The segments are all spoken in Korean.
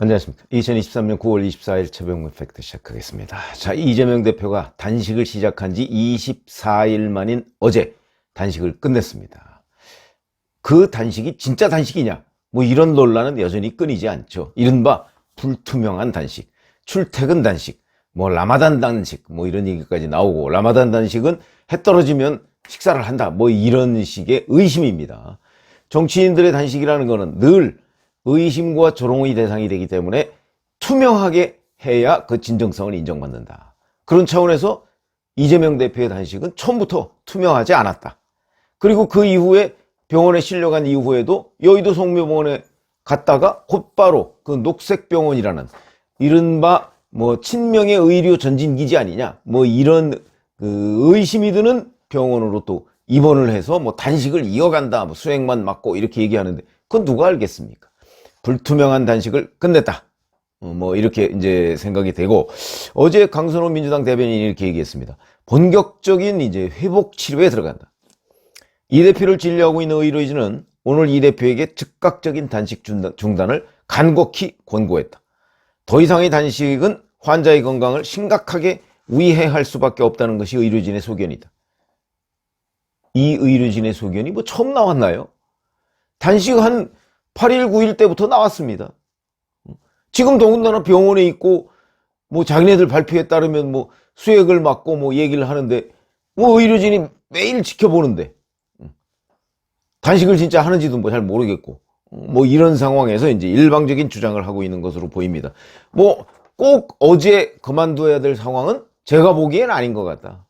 안녕하십니까. 2023년 9월 24일 최병문 팩트 시작하겠습니다. 자, 이재명 대표가 단식을 시작한 지 24일 만인 어제 단식을 끝냈습니다. 그 단식이 진짜 단식이냐? 뭐 이런 논란은 여전히 끊이지 않죠. 이른바 불투명한 단식, 출퇴근 단식, 뭐 라마단 단식, 뭐 이런 얘기까지 나오고, 라마단 단식은 해 떨어지면 식사를 한다, 뭐 이런 식의 의심입니다. 정치인들의 단식이라는 거는 늘 의심과 조롱의 대상이 되기 때문에 투명하게 해야 그 진정성을 인정받는다. 그런 차원에서 이재명 대표의 단식은 처음부터 투명하지 않았다. 그리고 그 이후에 병원에 실려간 이후에도 여의도 성묘병원에 갔다가 곧바로 그 녹색병원이라는 이른바 뭐 친명의 의료 전진기지 아니냐, 뭐 이런 그 의심이 드는 병원으로 또 입원을 해서 뭐 단식을 이어간다, 뭐 수액만 맞고 이렇게 얘기하는데 그건 누가 알겠습니까? 불투명한 단식을 끝냈다, 뭐 이렇게 이제 생각이 되고, 어제 강선호 민주당 대변인이 이렇게 얘기했습니다. 본격적인 이제 회복 치료에 들어간다. 이 대표를 진료하고 있는 의료진은 오늘 이 대표에게 즉각적인 단식 중단을 간곡히 권고했다. 더 이상의 단식은 환자의 건강을 심각하게 위해할 수밖에 없다는 것이 의료진의 소견이다. 이 의료진의 소견이 뭐 처음 나왔나요? 단식 한 8일, 9일 때부터 나왔습니다. 지금 더군다나 병원에 있고, 뭐 자기네들 발표에 따르면 뭐 수액을 맞고 뭐 얘기를 하는데, 뭐 의료진이 매일 지켜보는데, 단식을 진짜 하는지도 뭐 잘 모르겠고, 뭐 이런 상황에서 이제 일방적인 주장을 하고 있는 것으로 보입니다. 뭐 꼭 어제 그만둬야 될 상황은 제가 보기엔 아닌 것 같다.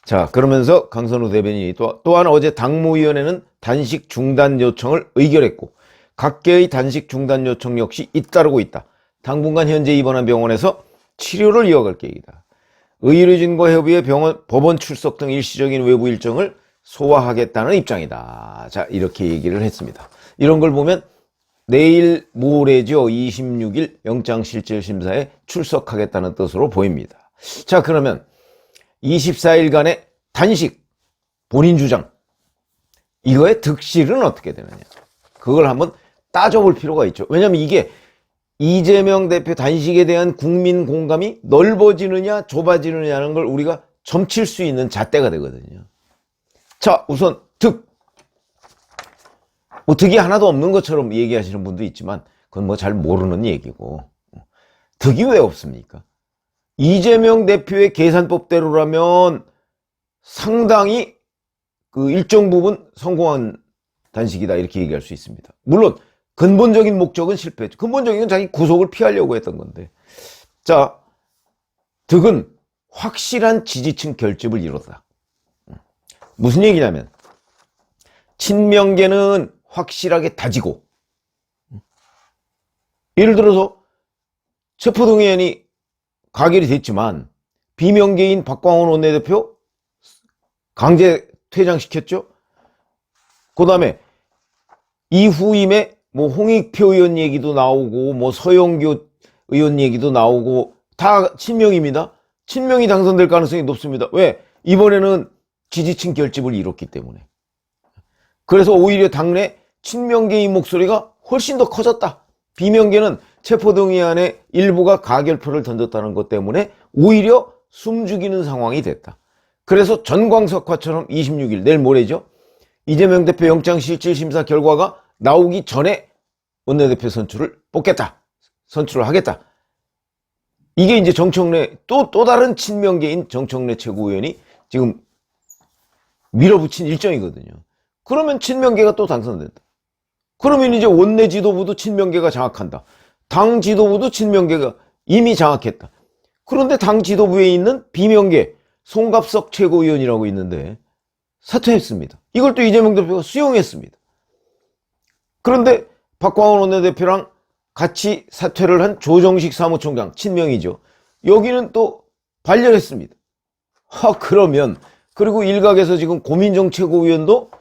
자, 그러면서 강선우 대변인이 또한 어제 당무위원회는 단식 중단 요청을 의결했고, 각계의 단식 중단 요청 역시 잇따르고 있다. 당분간 현재 입원한 병원에서 치료를 이어갈 계획이다. 의료진과 협의해 법원 출석 등 일시적인 외부 일정을 소화하겠다는 입장이다. 자, 이렇게 얘기를 했습니다. 이런 걸 보면 내일 모레죠. 26일 영장실질심사에 출석하겠다는 뜻으로 보입니다. 자, 그러면 24일간의 단식, 본인 주장, 이거의 득실은 어떻게 되느냐, 그걸 한번 따져볼 필요가 있죠. 왜냐하면 이게 이재명 대표 단식에 대한 국민 공감이 넓어지느냐 좁아지느냐는 걸 우리가 점칠 수 있는 잣대가 되거든요. 자, 우선 득. 뭐 득이 하나도 없는 것처럼 얘기하시는 분도 있지만 그건 뭐 잘 모르는 얘기고, 득이 왜 없습니까? 이재명 대표의 계산법대로라면 상당히 그 일정 부분 성공한 단식이다, 이렇게 얘기할 수 있습니다. 물론 근본적인 목적은 실패했죠. 근본적인 건 자기 구속을 피하려고 했던 건데. 자, 득은 확실한 지지층 결집을 이뤘다. 무슨 얘기냐면 친명계는 확실하게 다지고, 예를 들어서 체포동의안이 가결이 됐지만 비명계인 박광원 원내대표 강제 퇴장시켰죠. 그 다음에 이후임에 뭐 홍익표 의원 얘기도 나오고 뭐 서영교 의원 얘기도 나오고 다 친명입니다. 친명이 당선될 가능성이 높습니다. 왜? 이번에는 지지층 결집을 이뤘기 때문에. 그래서 오히려 당내 친명계인 목소리가 훨씬 더 커졌다. 비명계는 체포동의안의 일부가 가결표를 던졌다는 것 때문에 오히려 숨죽이는 상황이 됐다. 그래서 전광석화처럼 26일, 내일 모레죠, 이재명 대표 영장실질심사 결과가 나오기 전에 원내대표 선출을 뽑겠다, 선출을 하겠다. 이게 이제 정청래, 또 다른 친명계인 정청래 최고위원이 지금 밀어붙인 일정이거든요. 그러면 친명계가 또 당선된다. 그러면 이제 원내 지도부도 친명계가 장악한다. 당 지도부도 친명계가 이미 장악했다. 그런데 당 지도부에 있는 비명계 송갑석 최고위원이라고 있는데 사퇴했습니다. 이걸 또 이재명 대표가 수용했습니다. 그런데 박광원 원내대표랑 같이 사퇴를 한 조정식 사무총장, 친명이죠, 여기는 또 발렬했습니다. 그러면, 그리고 일각에서 지금 고민정 최고위원도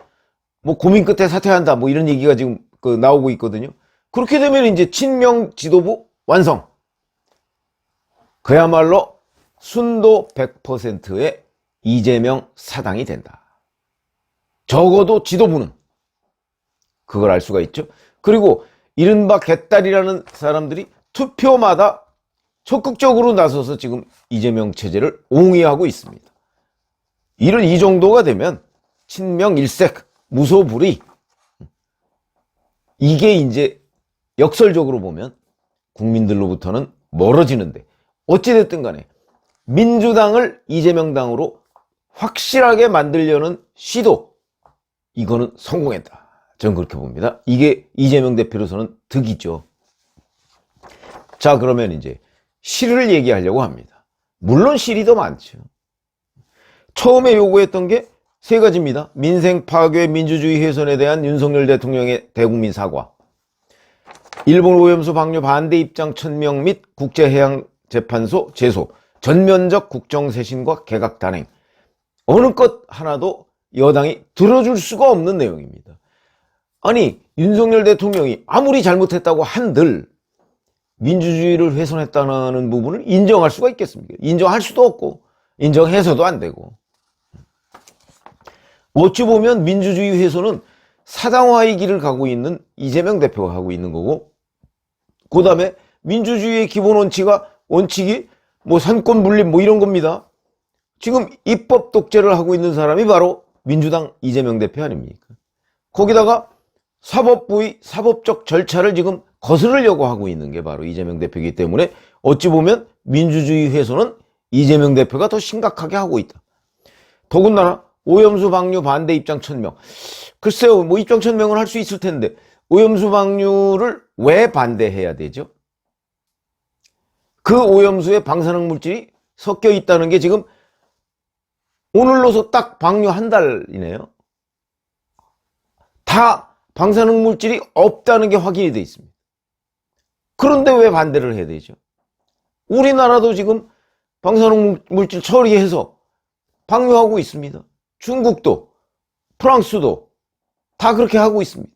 뭐 고민 끝에 사퇴한다, 뭐 이런 얘기가 지금 나오고 있거든요. 그렇게 되면 이제 친명 지도부 완성. 그야말로 순도 100%의 이재명 사당이 된다. 적어도 지도부는 그걸 알 수가 있죠. 그리고 이른바 개딸이라는 사람들이 투표마다 적극적으로 나서서 지금 이재명 체제를 옹호하고 있습니다. 이를 이 정도가 되면 친명일색, 무소불위, 이게 이제 역설적으로 보면 국민들로부터는 멀어지는데, 어찌됐든 간에 민주당을 이재명 당으로 확실하게 만들려는 시도, 이거는 성공했다. 저는 그렇게 봅니다. 이게 이재명 대표로서는 득이죠. 자, 그러면 이제 실을 얘기하려고 합니다. 물론 실이 더 많죠. 처음에 요구했던 게 세 가지입니다. 민생 파괴, 민주주의 훼손에 대한 윤석열 대통령의 대국민 사과, 일본 오염수 방류 반대 입장 천명 및 국제해양재판소 제소, 전면적 국정쇄신과 개각 단행. 어느 것 하나도 여당이 들어줄 수가 없는 내용입니다. 아니, 윤석열 대통령이 아무리 잘못했다고 한들 민주주의를 훼손했다는 부분을 인정할 수가 있겠습니까? 인정할 수도 없고 인정해서도 안 되고. 어찌 보면 민주주의 훼손은 사당화의 길을 가고 있는 이재명 대표가 하고 있는 거고, 그 다음에 민주주의의 기본 원칙이 뭐 산권 분립 뭐 이런 겁니다. 지금 입법 독재를 하고 있는 사람이 바로 민주당 이재명 대표 아닙니까? 거기다가 사법부의 사법적 절차를 지금 거스르려고 하고 있는 게 바로 이재명 대표이기 때문에 어찌 보면 민주주의 훼손은 이재명 대표가 더 심각하게 하고 있다. 더군다나 오염수 방류 반대 입장 천명. 글쎄요, 뭐 입장 천명을 할 수 있을 텐데 오염수 방류를 왜 반대해야 되죠? 그 오염수에 방사능 물질이 섞여 있다는 게 지금 오늘로서 딱 방류 한 달이네요. 다 방사능 물질이 없다는 게 확인이 돼 있습니다. 그런데 왜 반대를 해야 되죠? 우리나라도 지금 방사능 물질 처리해서 방류하고 있습니다. 중국도, 프랑스도 다 그렇게 하고 있습니다.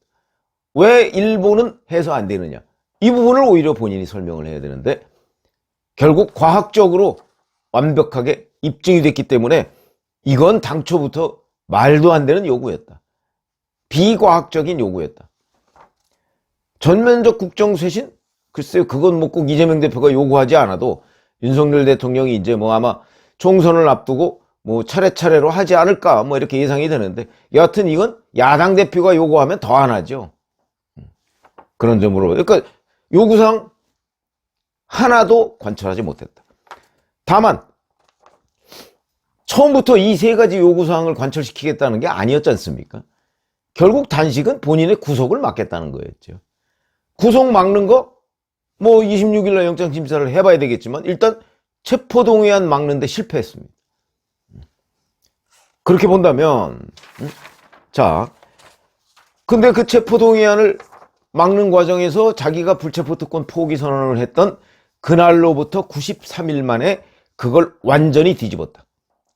왜 일본은 해서 안 되느냐? 이 부분을 오히려 본인이 설명을 해야 되는데, 결국 과학적으로 완벽하게 입증이 됐기 때문에 이건 당초부터 말도 안 되는 요구였다. 비과학적인 요구였다. 전면적 국정쇄신? 글쎄요, 그건 뭐 꼭 이재명 대표가 요구하지 않아도 윤석열 대통령이 이제 뭐 아마 총선을 앞두고 뭐 차례차례로 하지 않을까 뭐 이렇게 예상이 되는데, 여하튼 이건 야당 대표가 요구하면 더 안 하죠. 그런 점으로, 그러니까 요구사항 하나도 관철하지 못했다. 다만 처음부터 이 세 가지 요구사항을 관철시키겠다는 게 아니었지 않습니까? 결국 단식은 본인의 구속을 막겠다는 거였죠. 구속 막는 거 뭐 26일날 영장심사를 해봐야 되겠지만 일단 체포동의안 막는데 실패했습니다. 그렇게 본다면, 자, 근데 그 체포동의안을 막는 과정에서 자기가 불체포특권 포기 선언을 했던 그날로부터 93일 만에 그걸 완전히 뒤집었다.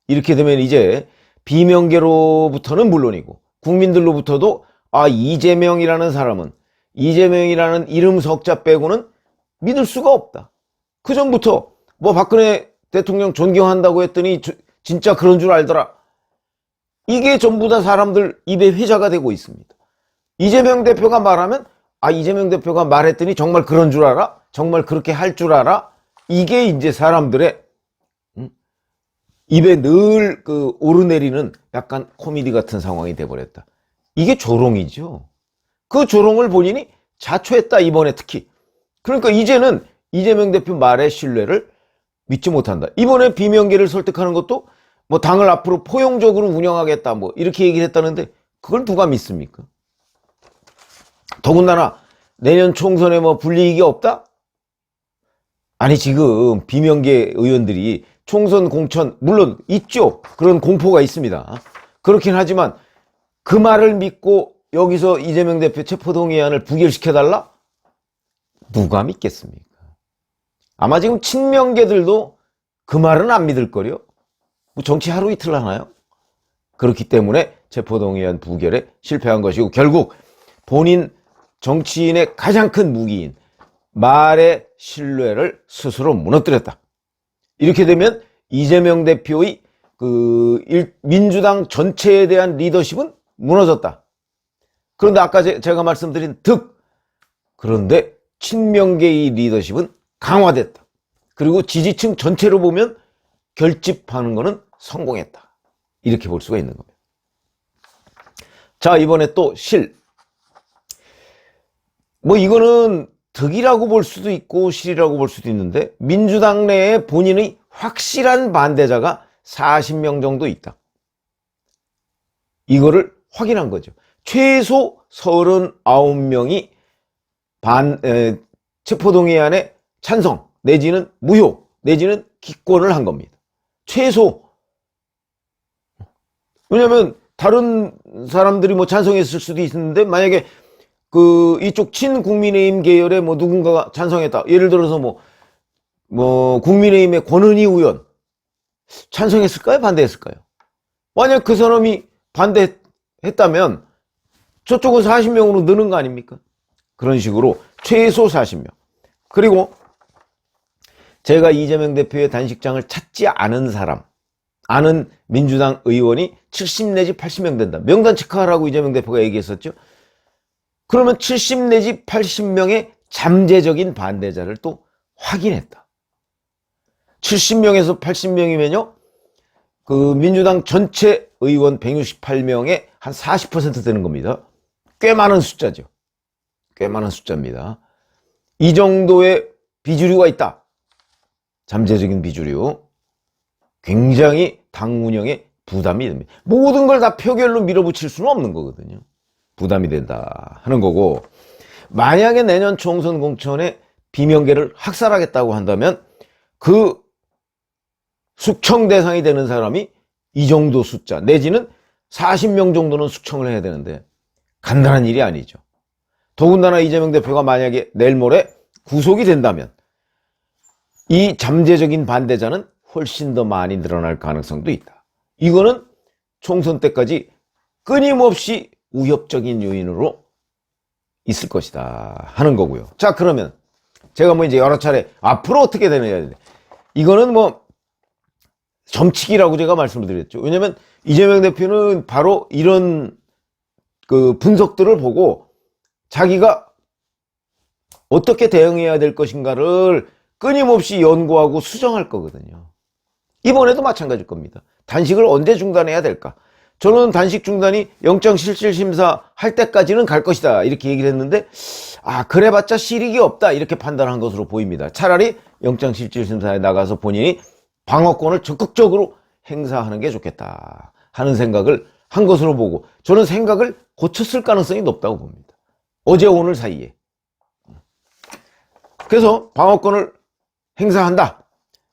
이렇게 되면 이제 비명계로부터는 물론이고 국민들로부터도 이재명이라는 사람은, 이재명이라는 이름 석자 빼고는 믿을 수가 없다. 그 전부터 뭐 박근혜 대통령 존경한다고 했더니 진짜 그런 줄 알더라. 이게 전부 다 사람들 입에 회자가 되고 있습니다. 이재명 대표가 말하면 이재명 대표가 말했더니 정말 그런 줄 알아? 정말 그렇게 할 줄 알아? 이게 이제 사람들의 입에 늘 그 오르내리는 약간 코미디 같은 상황이 돼버렸다. 이게 조롱이죠. 그 조롱을 본인이 자초했다, 이번에 특히. 그러니까 이제는 이재명 대표 말의 신뢰를 믿지 못한다. 이번에 비명계를 설득하는 것도 뭐 당을 앞으로 포용적으로 운영하겠다 뭐 이렇게 얘기를 했다는데, 그걸 누가 믿습니까? 더군다나 내년 총선에 뭐 불이익이 없다? 아니, 지금 비명계 의원들이 총선 공천 물론 있죠. 그런 공포가 있습니다. 그렇긴 하지만 그 말을 믿고 여기서 이재명 대표 체포동의안을 부결시켜달라? 누가 믿겠습니까? 아마 지금 친명계들도 그 말은 안 믿을 거려. 뭐 정치 하루 이틀 하나요? 그렇기 때문에 체포동의안 부결에 실패한 것이고, 결국 본인 정치인의 가장 큰 무기인 말의 신뢰를 스스로 무너뜨렸다. 이렇게 되면 이재명 대표의 민주당 전체에 대한 리더십은 무너졌다. 그런데 아까 제가 말씀드린 득, 그런데 친명계의 리더십은 강화됐다. 그리고 지지층 전체로 보면 결집하는 거는 성공했다. 이렇게 볼 수가 있는 겁니다. 자, 이번에 또 실. 뭐 이거는 득이라고 볼 수도 있고 실이라고 볼 수도 있는데, 민주당 내에 본인의 확실한 반대자가 40명 정도 있다. 이거를 확인한 거죠. 최소 39명이 체포동의안에 찬성 내지는 무효 내지는 기권을 한 겁니다. 최소. 왜냐하면 다른 사람들이 뭐 찬성했을 수도 있는데, 만약에 이쪽 친국민의힘 계열의 뭐 누군가가 찬성했다. 예를 들어서 국민의힘의 권은희 의원 찬성했을까요? 반대했을까요? 만약 그 사람이 반대했다면 저쪽은 40명으로 느는 거 아닙니까? 그런 식으로 최소 40명. 그리고 제가 이재명 대표의 단식장을 찾지 않은 사람, 아는 민주당 의원이 70 내지 80명 된다. 명단 체크하라고 이재명 대표가 얘기했었죠. 그러면 70 내지 80명의 잠재적인 반대자를 또 확인했다. 70명에서 80명이면요, 민주당 전체 의원 168명의 한 40% 되는 겁니다. 꽤 많은 숫자죠. 꽤 많은 숫자입니다. 이 정도의 비주류가 있다. 잠재적인 비주류. 굉장히 당 운영에 부담이 됩니다. 모든 걸 다 표결로 밀어붙일 수는 없는 거거든요. 부담이 된다 하는 거고, 만약에 내년 총선 공천에 비명계를 학살하겠다고 한다면 그 숙청 대상이 되는 사람이 이 정도 숫자 내지는 40명 정도는 숙청을 해야 되는데 간단한 일이 아니죠. 더군다나 이재명 대표가 만약에 내일 모레 구속이 된다면 이 잠재적인 반대자는 훨씬 더 많이 늘어날 가능성도 있다. 이거는 총선 때까지 끊임없이 위협적인 요인으로 있을 것이다 하는 거고요. 자, 그러면 제가 이제 여러 차례 앞으로 어떻게 되느냐, 이거는 점치기라고 제가 말씀을 드렸죠. 왜냐면 이재명 대표는 바로 이런 분석들을 보고 자기가 어떻게 대응해야 될 것인가를 끊임없이 연구하고 수정할 거거든요. 이번에도 마찬가지일 겁니다. 단식을 언제 중단해야 될까? 저는 단식 중단이 영장실질심사 할 때까지는 갈 것이다 이렇게 얘기를 했는데, 그래봤자 실익이 없다 이렇게 판단한 것으로 보입니다. 차라리 영장실질심사에 나가서 본인이 방어권을 적극적으로 행사하는 게 좋겠다 하는 생각을 한 것으로 보고, 저는 생각을 고쳤을 가능성이 높다고 봅니다. 어제 오늘 사이에. 그래서 방어권을 행사한다.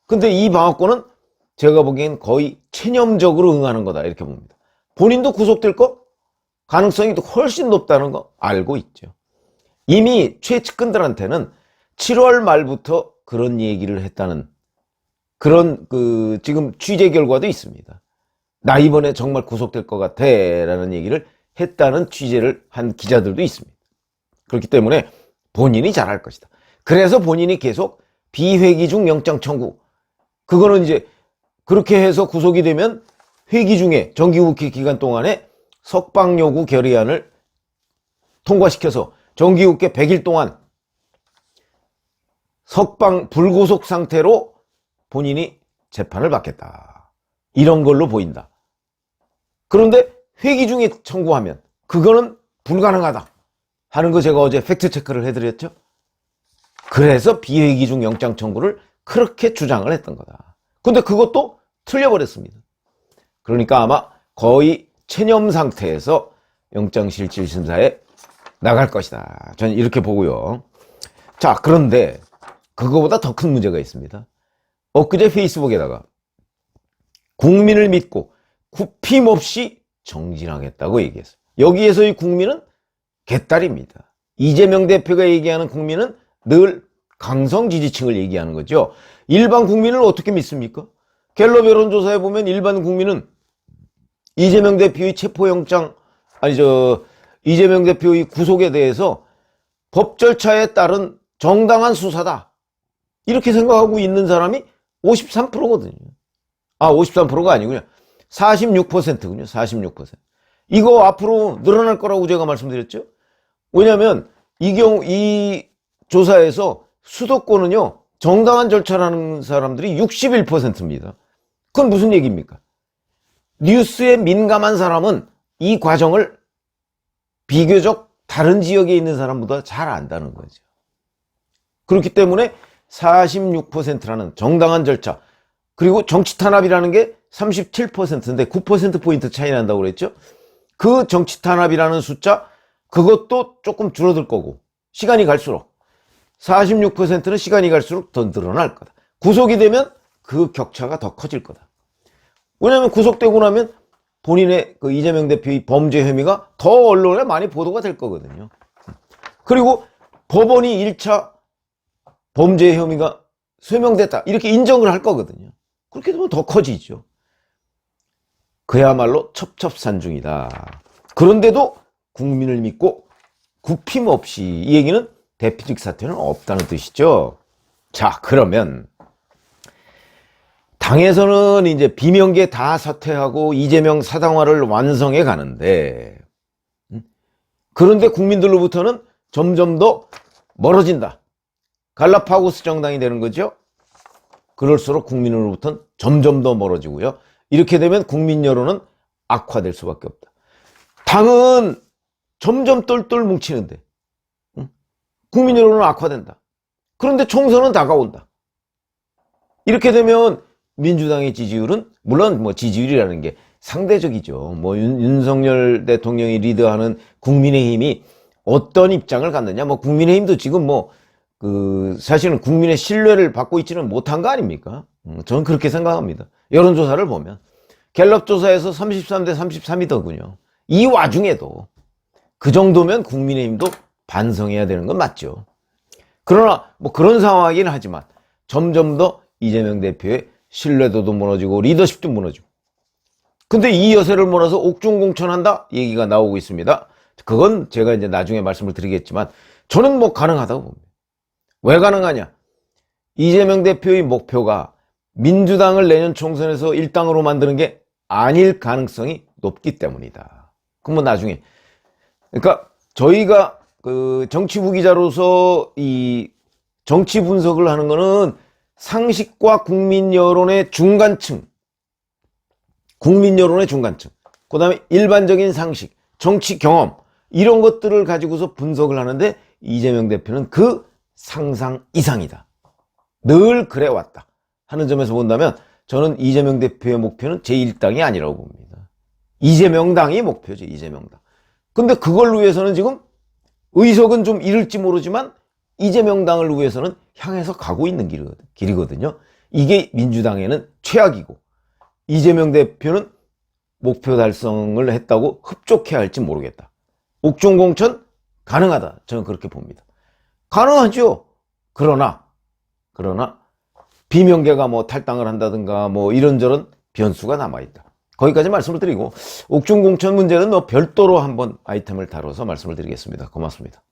근데 이 방어권은 제가 보기엔 거의 체념적으로 응하는 거다 이렇게 봅니다. 본인도 구속될 가능성이 훨씬 높다는 거 알고 있죠. 이미 최측근들한테는 7월 말부터 그런 얘기를 했다는 그런 지금 취재 결과도 있습니다. 나 이번에 정말 구속될 것 같아 라는 얘기를 했다는 취재를 한 기자들도 있습니다. 그렇기 때문에 본인이 잘할 것이다. 그래서 본인이 계속 비회기 중 영장 청구, 그거는 이제 그렇게 해서 구속이 되면 회기 중에 정기국회 기간 동안에 석방 요구 결의안을 통과시켜서 정기국회 100일 동안 석방 불구속 상태로 본인이 재판을 받겠다. 이런 걸로 보인다. 그런데 회기 중에 청구하면 그거는 불가능하다 하는 거 제가 어제 팩트체크를 해드렸죠. 그래서 비회기 중 영장 청구를 그렇게 주장을 했던 거다. 근데 그것도 틀려버렸습니다. 그러니까 아마 거의 체념 상태에서 영장실질심사에 나갈 것이다. 저는 이렇게 보고요. 자, 그런데 그거보다 더 큰 문제가 있습니다. 엊그제 페이스북에다가 국민을 믿고 굽힘없이 정진하겠다고 얘기했어요. 여기에서의 국민은 개딸입니다. 이재명 대표가 얘기하는 국민은 늘 강성 지지층을 얘기하는 거죠. 일반 국민을 어떻게 믿습니까? 갤럽 여론조사에 보면 일반 국민은 이재명 대표의 체포영장, 이재명 대표의 구속에 대해서 법 절차에 따른 정당한 수사다, 이렇게 생각하고 있는 사람이 53%거든요. 53%가 아니군요. 46%군요. 46%. 이거 앞으로 늘어날 거라고 제가 말씀드렸죠. 왜냐하면 이 조사에서 수도권은요, 정당한 절차라는 사람들이 61%입니다. 그건 무슨 얘기입니까? 뉴스에 민감한 사람은 이 과정을 비교적 다른 지역에 있는 사람보다 잘 안다는 거죠. 그렇기 때문에 46%라는 정당한 절차, 그리고 정치 탄압이라는 게 37%인데 9%포인트 차이 난다고 그랬죠. 그 정치 탄압이라는 숫자, 그것도 조금 줄어들 거고, 시간이 갈수록 46%는 시간이 갈수록 더 늘어날 거다. 구속이 되면 그 격차가 더 커질 거다. 왜냐하면 구속되고 나면 본인의 그 이재명 대표의 범죄 혐의가 더 언론에 많이 보도가 될 거거든요. 그리고 법원이 1차 범죄 혐의가 소명됐다, 이렇게 인정을 할 거거든요. 그렇게 되면 더 커지죠. 그야말로 첩첩산중이다. 그런데도 국민을 믿고 굽힘 없이, 이 얘기는 대표직 사퇴는 없다는 뜻이죠. 자, 그러면 당에서는 이제 비명계 다 사퇴하고 이재명 사당화를 완성해 가는데, 그런데 국민들로부터는 점점 더 멀어진다. 갈라파고스 정당이 되는 거죠. 그럴수록 국민으로부터는 점점 더 멀어지고요. 이렇게 되면 국민 여론은 악화될 수밖에 없다. 당은 점점 똘똘 뭉치는데 국민 여론은 악화된다. 그런데 총선은 다가온다. 이렇게 되면 민주당의 지지율은, 물론 뭐 지지율이라는 게 상대적이죠. 뭐 윤석열 대통령이 리드하는 국민의힘이 어떤 입장을 갖느냐. 뭐 국민의힘도 지금 뭐 사실은 국민의 신뢰를 받고 있지는 못한 거 아닙니까? 저는 그렇게 생각합니다. 여론조사를 보면 갤럽 조사에서 33대 33이더군요. 이 와중에도 그 정도면 국민의힘도 반성해야 되는 건 맞죠. 그러나 뭐 그런 상황이긴 하지만 점점 더 이재명 대표의 신뢰도도 무너지고 리더십도 무너지고, 근데 이 여세를 몰아서 옥중공천한다 얘기가 나오고 있습니다. 그건 제가 이제 나중에 말씀을 드리겠지만 저는 뭐 가능하다고 봅니다. 왜 가능하냐? 이재명 대표의 목표가 민주당을 내년 총선에서 일당으로 만드는 게 아닐 가능성이 높기 때문이다. 그럼 뭐 나중에, 그러니까 저희가 그 정치 부기자로서 이 정치 분석을 하는 거는 상식과 국민 여론의 중간층, 그 다음에 일반적인 상식, 정치 경험, 이런 것들을 가지고서 분석을 하는데 이재명 대표는 그 상상 이상이다. 늘 그래왔다 하는 점에서 본다면 저는 이재명 대표의 목표는 제1당이 아니라고 봅니다. 이재명당이 목표죠. 이재명당. 근데 그걸 위해서는 지금 의석은 좀 잃을지 모르지만 이재명당을 위해서는 향해서 가고 있는 길이거든요. 이게 민주당에는 최악이고, 이재명 대표는 목표 달성을 했다고 흡족해야 할지 모르겠다. 옥중공천 가능하다. 저는 그렇게 봅니다. 가능하죠. 그러나 비명계가 뭐 탈당을 한다든가 뭐 이런저런 변수가 남아있다. 거기까지 말씀을 드리고, 옥중공천 문제는 뭐 별도로 한번 아이템을 다뤄서 말씀을 드리겠습니다. 고맙습니다.